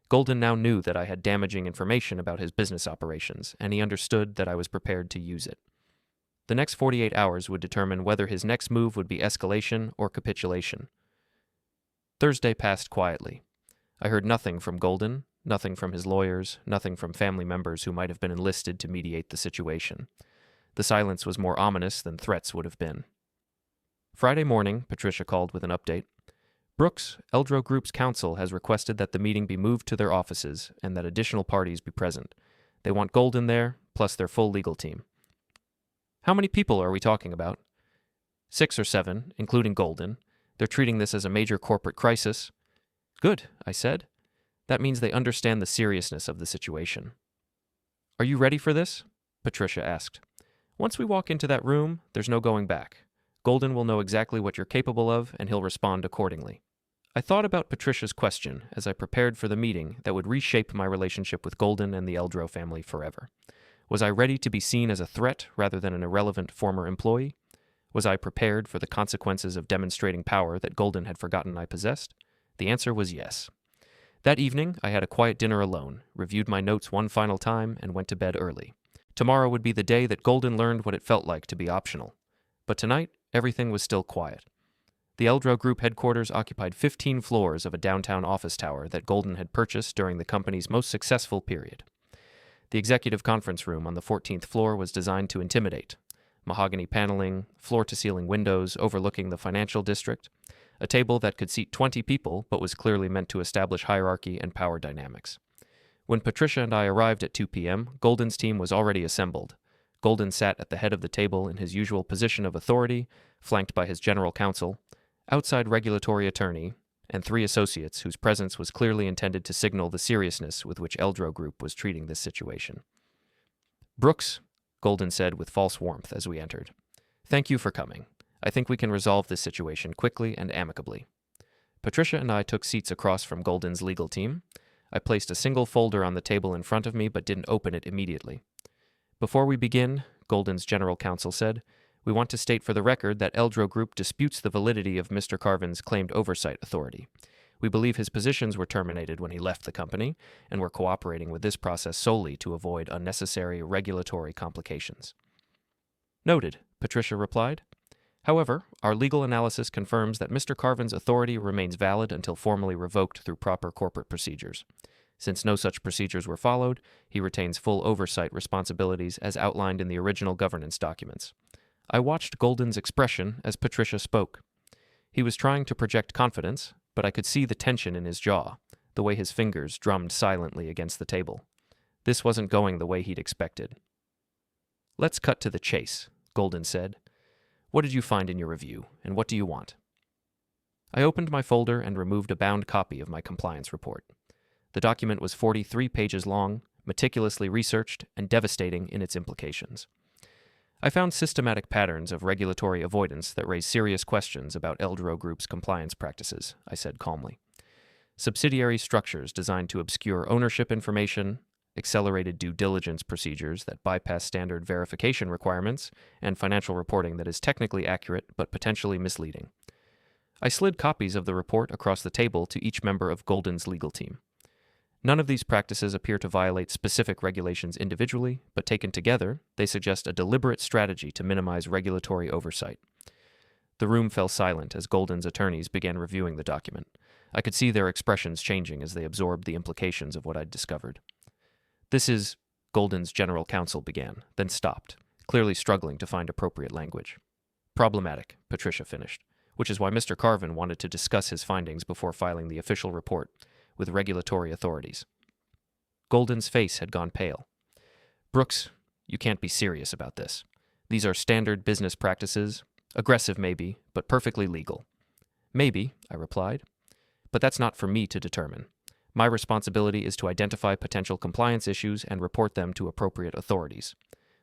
Speaker 1: Golden now knew that I had damaging information about his business operations, and he understood that I was prepared to use it. The next 48 hours would determine whether his next move would be escalation or capitulation. Thursday passed quietly. I heard nothing from Golden, nothing from his lawyers, nothing from family members who might have been enlisted to mediate the situation. The silence was more ominous than threats would have been. Friday morning, Patricia called with an update. "Brooks, Eldrow Group's counsel has requested that the meeting be moved to their offices and that additional parties be present. They want Golden there, plus their full legal team." "How many people are we talking about?" 6 or 7, including Golden. They're treating this as a major corporate crisis." "Good," I said. "That means they understand the seriousness of the situation." "Are you ready for this?" Patricia asked. "Once we walk into that room, there's no going back. Golden will know exactly what you're capable of, and he'll respond accordingly." I thought about Patricia's question as I prepared for the meeting that would reshape my relationship with Golden and the Eldrow family forever. Was I ready to be seen as a threat rather than an irrelevant former employee? Was I prepared for the consequences of demonstrating power that Golden had forgotten I possessed? The answer was yes. That evening, I had a quiet dinner alone, reviewed my notes one final time, and went to bed early. Tomorrow would be the day that Golden learned what it felt like to be optional. But tonight, everything was still quiet. The Eldrow Group headquarters occupied 15 floors of a downtown office tower that Golden had purchased during the company's most successful period. The executive conference room on the 14th floor was designed to intimidate. Mahogany paneling, floor-to-ceiling windows overlooking the financial district, a table that could seat 20 people but was clearly meant to establish hierarchy and power dynamics. When Patricia and I arrived at 2 p.m., Golden's team was already assembled. Golden sat at the head of the table in his usual position of authority, flanked by his general counsel, outside regulatory attorney, and 3 associates whose presence was clearly intended to signal the seriousness with which Eldrow Group was treating this situation. "Brooks," Golden said with false warmth as we entered, "thank you for coming. I think we can resolve this situation quickly and amicably." Patricia and I took seats across from Golden's legal team. I placed a single folder on the table in front of me but didn't open it immediately. "Before we begin," Golden's general counsel said, "we want to state for the record that Eldrow Group disputes the validity of Mr. Carven's claimed oversight authority. We believe his positions were terminated when he left the company, and we're cooperating with this process solely to avoid unnecessary regulatory complications." "Noted," Patricia replied. "However, our legal analysis confirms that Mr. Carven's authority remains valid until formally revoked through proper corporate procedures. Since no such procedures were followed, he retains full oversight responsibilities as outlined in the original governance documents." I watched Golden's expression as Patricia spoke. He was trying to project confidence, but I could see the tension in his jaw, the way his fingers drummed silently against the table. This wasn't going the way he'd expected. "Let's cut to the chase," Golden said. "What did you find in your review, and what do you want?" I opened my folder and removed a bound copy of my compliance report. The document was 43 pages long, meticulously researched, and devastating in its implications. I found systematic patterns of regulatory avoidance that raise serious questions about Eldrow Group's compliance practices, I said calmly. Subsidiary structures designed to obscure ownership information, accelerated due diligence procedures that bypass standard verification requirements, and financial reporting that is technically accurate but potentially misleading. I slid copies of the report across the table to each member of Golden's legal team. None of these practices appear to violate specific regulations individually, but taken together, they suggest a deliberate strategy to minimize regulatory oversight. The room fell silent as Golden's attorneys began reviewing the document. I could see their expressions changing as they absorbed the implications of what I'd discovered. "This is," Golden's general counsel began, then stopped, clearly struggling to find appropriate language. "Problematic," Patricia finished, which is why Mr. Carven wanted to discuss his findings before filing the official report with regulatory authorities. Golden's face had gone pale. "Brooks, you can't be serious about this. These are standard business practices, aggressive maybe, but perfectly legal." "Maybe," I replied, "but that's not for me to determine. My responsibility is to identify potential compliance issues and report them to appropriate authorities.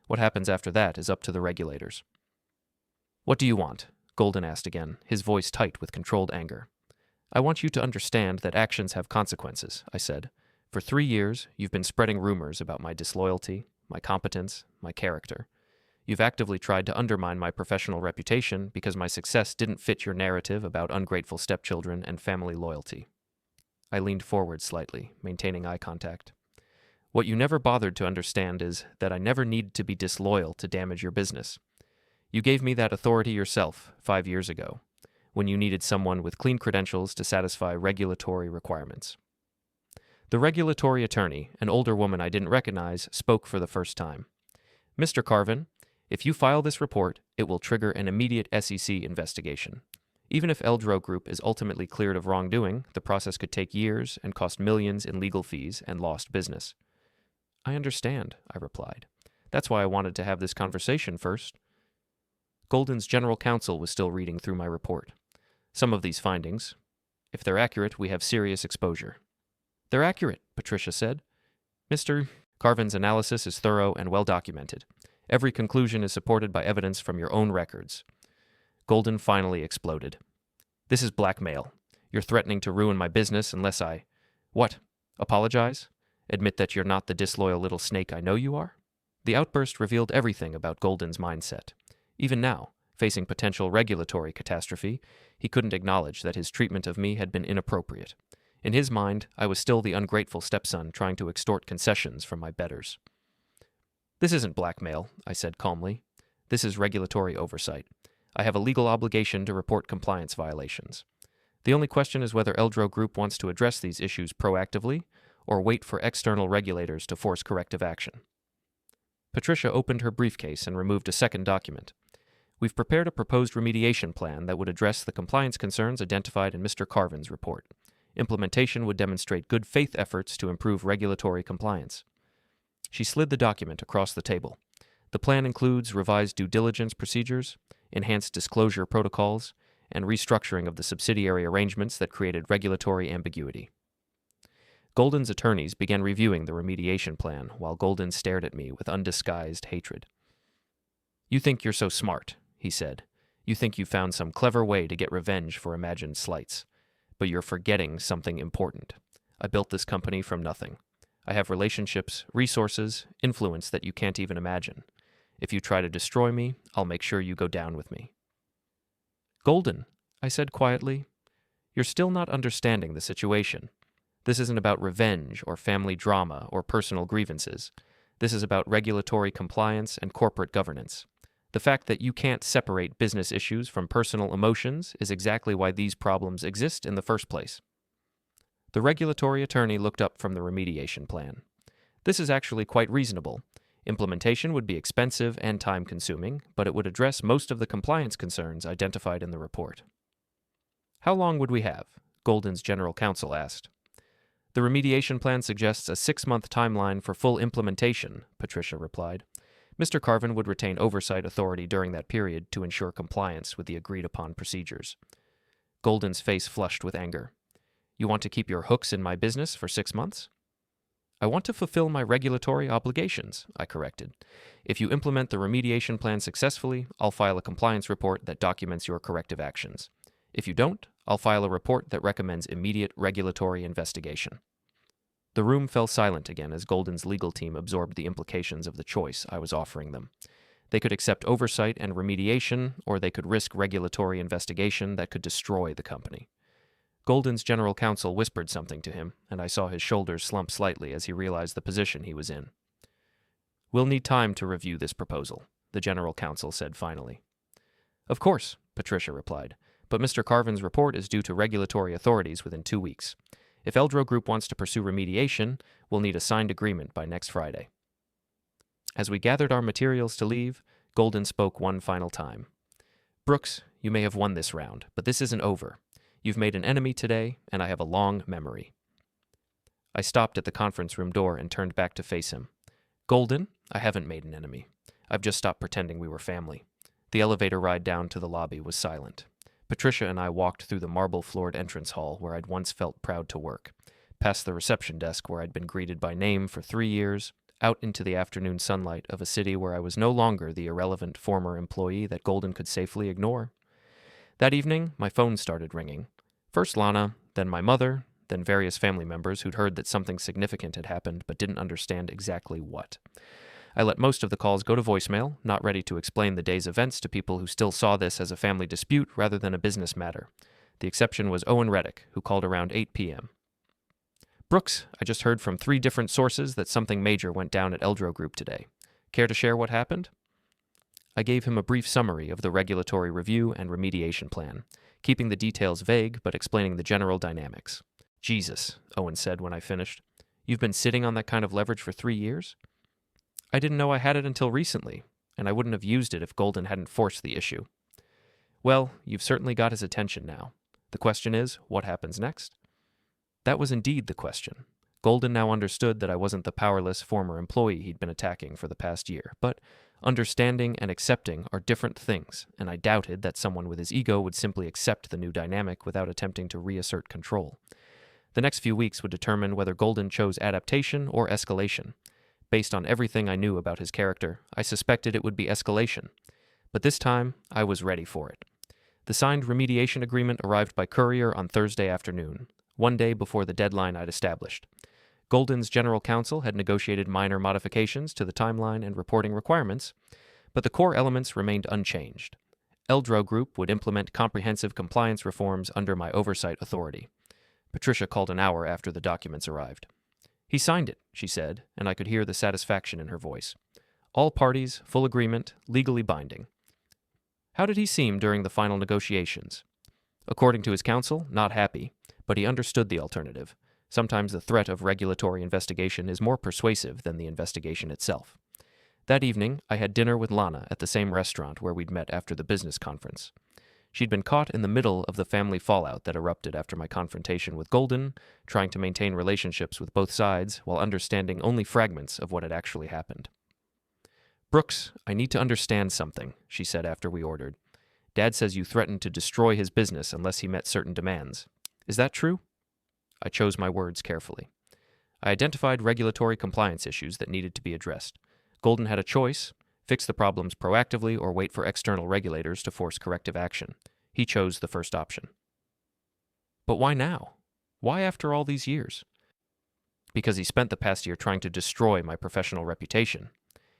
Speaker 1: What happens after that is up to the regulators." "What do you want?" Golden asked again, his voice tight with controlled anger. "I want you to understand that actions have consequences," I said. "For 3 years, you've been spreading rumors about my disloyalty, my competence, my character. You've actively tried to undermine my professional reputation because my success didn't fit your narrative about ungrateful stepchildren and family loyalty." I leaned forward slightly, maintaining eye contact. "What you never bothered to understand is that I never needed to be disloyal to damage your business. You gave me that authority yourself 5 years ago, when you needed someone with clean credentials to satisfy regulatory requirements." The regulatory attorney, an older woman I didn't recognize, spoke for the first time. "Mr. Carven, if you file this report, it will trigger an immediate SEC investigation. Even if Eldrow Group is ultimately cleared of wrongdoing, the process could take years and cost millions in legal fees and lost business." "I understand," I replied. "That's why I wanted to have this conversation first." Golden's general counsel was still reading through my report. "Some of these findings, if they're accurate, we have serious exposure." "They're accurate," Patricia said. "Mr. Carven's analysis is thorough and well documented. Every conclusion is supported by evidence from your own records." Golden finally exploded. "This is blackmail. You're threatening to ruin my business unless I—" "What? Apologize? Admit that you're not the disloyal little snake I know you are?" The outburst revealed everything about Golden's mindset. Even now, facing potential regulatory catastrophe, he couldn't acknowledge that his treatment of me had been inappropriate. In his mind, I was still the ungrateful stepson trying to extort concessions from my betters. "This isn't blackmail," I said calmly. "This is regulatory oversight. I have a legal obligation to report compliance violations. The only question is whether Eldrow Group wants to address these issues proactively or wait for external regulators to force corrective action." Patricia opened her briefcase and removed a second document. "We've prepared a proposed remediation plan that would address the compliance concerns identified in Mr. Carven's report. Implementation would demonstrate good faith efforts to improve regulatory compliance." She slid the document across the table. The plan includes revised due diligence procedures, enhanced disclosure protocols, and restructuring of the subsidiary arrangements that created regulatory ambiguity. Golden's attorneys began reviewing the remediation plan while Golden stared at me with undisguised hatred. "You think you're so smart," he said. "You think you found some clever way to get revenge for imagined slights. But you're forgetting something important. I built this company from nothing. I have relationships, resources, influence that you can't even imagine. If you try to destroy me, I'll make sure you go down with me." "Golden," I said quietly, "you're still not understanding the situation. This isn't about revenge or family drama or personal grievances. This is about regulatory compliance and corporate governance. The fact that you can't separate business issues from personal emotions is exactly why these problems exist in the first place." The regulatory attorney looked up from the remediation plan. "This is actually quite reasonable. Implementation would be expensive and time-consuming, but it would address most of the compliance concerns identified in the report." "How long would we have?" Golden's general counsel asked. "The remediation plan suggests a 6-month timeline for full implementation," Patricia replied. "Mr. Carven would retain oversight authority during that period to ensure compliance with the agreed-upon procedures." Golden's face flushed with anger. "You want to keep your hooks in my business for 6 months?" "I want to fulfill my regulatory obligations," I corrected. "If you implement the remediation plan successfully, I'll file a compliance report that documents your corrective actions. If you don't, I'll file a report that recommends immediate regulatory investigation." The room fell silent again as Golden's legal team absorbed the implications of the choice I was offering them. They could accept oversight and remediation, or they could risk regulatory investigation that could destroy the company. Golden's general counsel whispered something to him, and I saw his shoulders slump slightly as he realized the position he was in. "We'll need time to review this proposal," the general counsel said finally. "Of course," Patricia replied, "but Mr. Carven's report is due to regulatory authorities within 2 weeks. If Eldrow Group wants to pursue remediation, we'll need a signed agreement by next Friday." As we gathered our materials to leave, Golden spoke one final time. "Brooks, you may have won this round, but this isn't over. You've made an enemy today, and I have a long memory." I stopped at the conference room door and turned back to face him. "Golden, I haven't made an enemy. I've just stopped pretending we were family." The elevator ride down to the lobby was silent. Patricia and I walked through the marble-floored entrance hall where I'd once felt proud to work, past the reception desk where I'd been greeted by name for 3 years, out into the afternoon sunlight of a city where I was no longer the irrelevant former employee that Golden could safely ignore. That evening, my phone started ringing. First Lana, then my mother, then various family members who'd heard that something significant had happened but didn't understand exactly what. I let most of the calls go to voicemail, not ready to explain the day's events to people who still saw this as a family dispute rather than a business matter. The exception was Owen Reddick, who called around 8 p.m. "Brooks, I just heard from 3 different sources that something major went down at Eldrow Group today. Care to share what happened?" I gave him a brief summary of the regulatory review and remediation plan, keeping the details vague but explaining the general dynamics. "Jesus," Owen said when I finished. "You've been sitting on that kind of leverage for 3 years?" "I didn't know I had it until recently, and I wouldn't have used it if Golden hadn't forced the issue." "Well, you've certainly got his attention now. The question is, what happens next?" That was indeed the question. Golden now understood that I wasn't the powerless former employee he'd been attacking for the past year, but understanding and accepting are different things, and I doubted that someone with his ego would simply accept the new dynamic without attempting to reassert control. The next few weeks would determine whether Golden chose adaptation or escalation. Based on everything I knew about his character, I suspected it would be escalation. But this time, I was ready for it. The signed remediation agreement arrived by courier on Thursday afternoon, one day before the deadline I'd established. Golden's general counsel had negotiated minor modifications to the timeline and reporting requirements, but the core elements remained unchanged. Eldrow Group would implement comprehensive compliance reforms under my oversight authority. Patricia called an hour after the documents arrived. "He signed it," she said, and I could hear the satisfaction in her voice. "All parties, full agreement, legally binding." How did he seem during the final negotiations? According to his counsel, not happy, but he understood the alternative. Sometimes the threat of regulatory investigation is more persuasive than the investigation itself. That evening, I had dinner with Lana at the same restaurant where we'd met after the business conference. She'd been caught in the middle of the family fallout that erupted after my confrontation with Golden, trying to maintain relationships with both sides while understanding only fragments of what had actually happened. "Brooks, I need to understand something," she said after we ordered. "Dad says you threatened to destroy his business unless he met certain demands. Is that true?" I chose my words carefully. I identified regulatory compliance issues that needed to be addressed. Golden had a choice: fix the problems proactively or wait for external regulators to force corrective action. He chose the first option. But why now? Why after all these years? Because he spent the past year trying to destroy my professional reputation.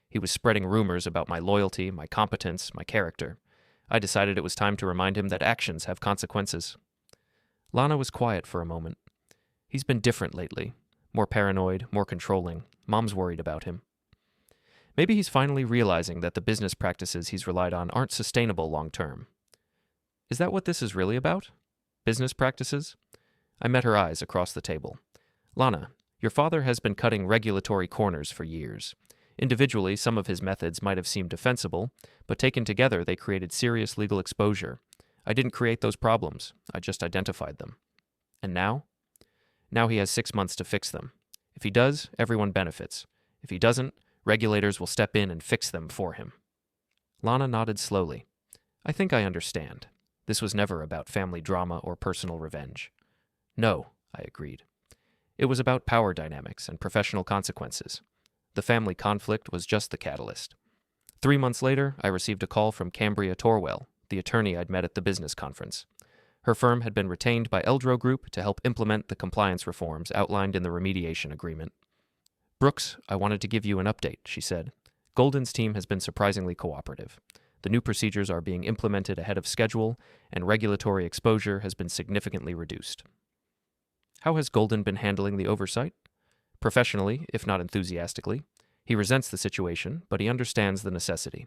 Speaker 1: He was spreading rumors about my loyalty, my competence, my character. I decided it was time to remind him that actions have consequences. Lana was quiet for a moment. He's been different lately. More paranoid, more controlling. Mom's worried about him. Maybe he's finally realizing that the business practices he's relied on aren't sustainable long term. Is that what this is really about? Business practices? I met her eyes across the table. Lana, your father has been cutting regulatory corners for years. Individually, some of his methods might have seemed defensible, but taken together they created serious legal exposure. I didn't create those problems. I just identified them. And now? Now he has 6 months to fix them. If he does, everyone benefits. If he doesn't, regulators will step in and fix them for him. Lana nodded slowly. I think I understand. This was never about family drama or personal revenge. No, I agreed. It was about power dynamics and professional consequences. The family conflict was just the catalyst. 3 months later, I received a call from Cambria Torwell, the attorney I'd met at the business conference. Her firm had been retained by Eldrow Group to help implement the compliance reforms outlined in the remediation agreement. Brooks, I wanted to give you an update, she said. Golden's team has been surprisingly cooperative. The new procedures are being implemented ahead of schedule, and regulatory exposure has been significantly reduced. How has Golden been handling the oversight? Professionally, if not enthusiastically. He resents the situation, but he understands the necessity.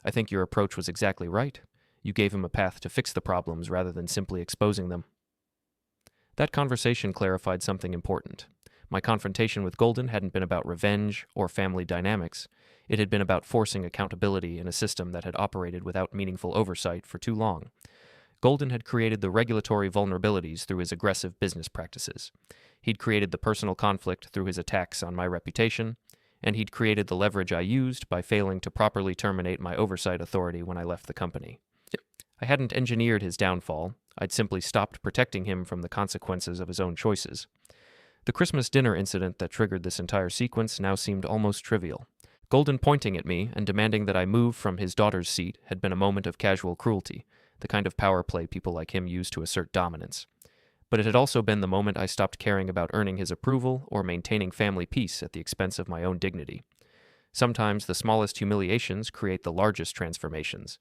Speaker 1: I think your approach was exactly right. You gave him a path to fix the problems rather than simply exposing them. That conversation clarified something important. My confrontation with Golden hadn't been about revenge or family dynamics. It had been about forcing accountability in a system that had operated without meaningful oversight for too long. Golden had created the regulatory vulnerabilities through his aggressive business practices. He'd created the personal conflict through his attacks on my reputation, and he'd created the leverage I used by failing to properly terminate my oversight authority when I left the company. I hadn't engineered his downfall. I'd simply stopped protecting him from the consequences of his own choices. The Christmas dinner incident that triggered this entire sequence now seemed almost trivial. Golden pointing at me and demanding that I move from his daughter's seat had been a moment of casual cruelty, the kind of power play people like him use to assert dominance. But it had also been the moment I stopped caring about earning his approval or maintaining family peace at the expense of my own dignity. Sometimes the smallest humiliations create the largest transformations,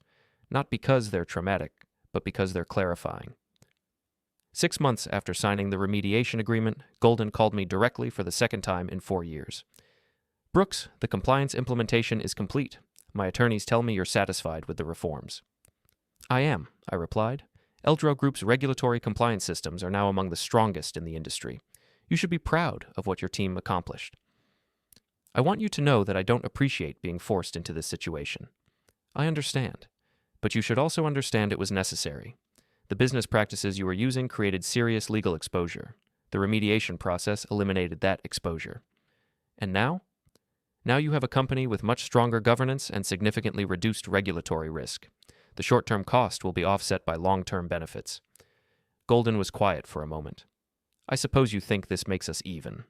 Speaker 1: not because they're traumatic, but because they're clarifying. 6 months after signing the remediation agreement, Golden called me directly for the second time in 4 years. Brooks, the compliance implementation is complete. My attorneys tell me you're satisfied with the reforms. I am, I replied. Eldrow Group's regulatory compliance systems are now among the strongest in the industry. You should be proud of what your team accomplished. I want you to know that I don't appreciate being forced into this situation. I understand. But you should also understand it was necessary. The business practices you were using created serious legal exposure. The remediation process eliminated that exposure. And now? Now you have a company with much stronger governance and significantly reduced regulatory risk. The short-term cost will be offset by long-term benefits. Golden was quiet for a moment. I suppose you think this makes us even.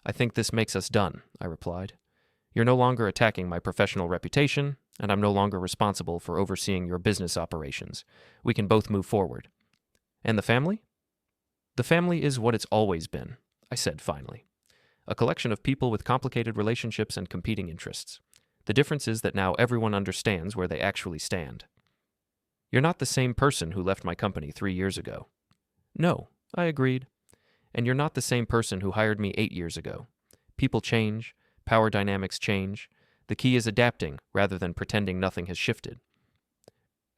Speaker 1: I think this makes us done, I replied. You're no longer attacking my professional reputation, and I'm no longer responsible for overseeing your business operations. We can both move forward. And the family? The family is what it's always been, I said finally. A collection of people with complicated relationships and competing interests. The difference is that now everyone understands where they actually stand. You're not the same person who left my company 3 years ago. No, I agreed. And you're not the same person who hired me 8 years ago. People change, power dynamics change. The key is adapting rather than pretending nothing has shifted.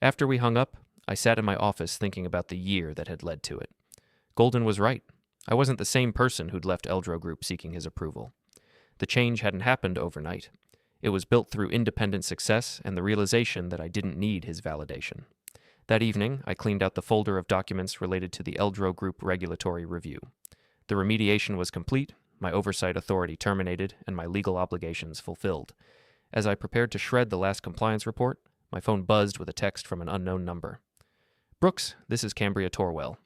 Speaker 1: After we hung up, I sat in my office thinking about the year that had led to it. Golden was right. I wasn't the same person who'd left Eldrow Group seeking his approval. The change hadn't happened overnight. It was built through independent success and the realization that I didn't need his validation. That evening, I cleaned out the folder of documents related to the Eldrow Group regulatory review. The remediation was complete, my oversight authority terminated, and my legal obligations fulfilled. As I prepared to shred the last compliance report, my phone buzzed with a text from an unknown number. Brooks, this is Cambria Torwell.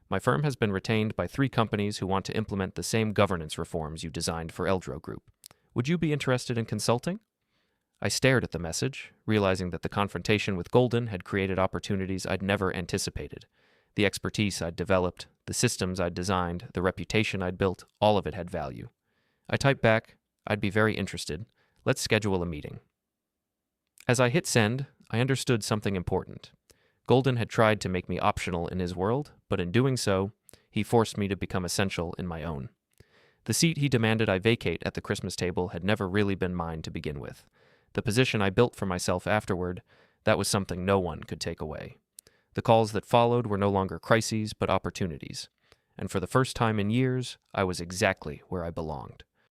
Speaker 1: My firm has been retained by 3 companies who want to implement the same governance reforms you designed for Eldrow Group. Would you be interested in consulting? I stared at the message, realizing that the confrontation with Golden had created opportunities I'd never anticipated. The expertise I'd developed, the systems I'd designed, the reputation I'd built, all of it had value. I typed back, I'd be very interested. Let's schedule a meeting. As I hit send, I understood something important. Golden had tried to make me optional in his world, but in doing so, he forced me to become essential in my own. The seat he demanded I vacate at the Christmas table had never really been mine to begin with. The position I built for myself afterward, that was something no one could take away. The calls that followed were no longer crises, but opportunities. And for the first time in years, I was exactly where I belonged.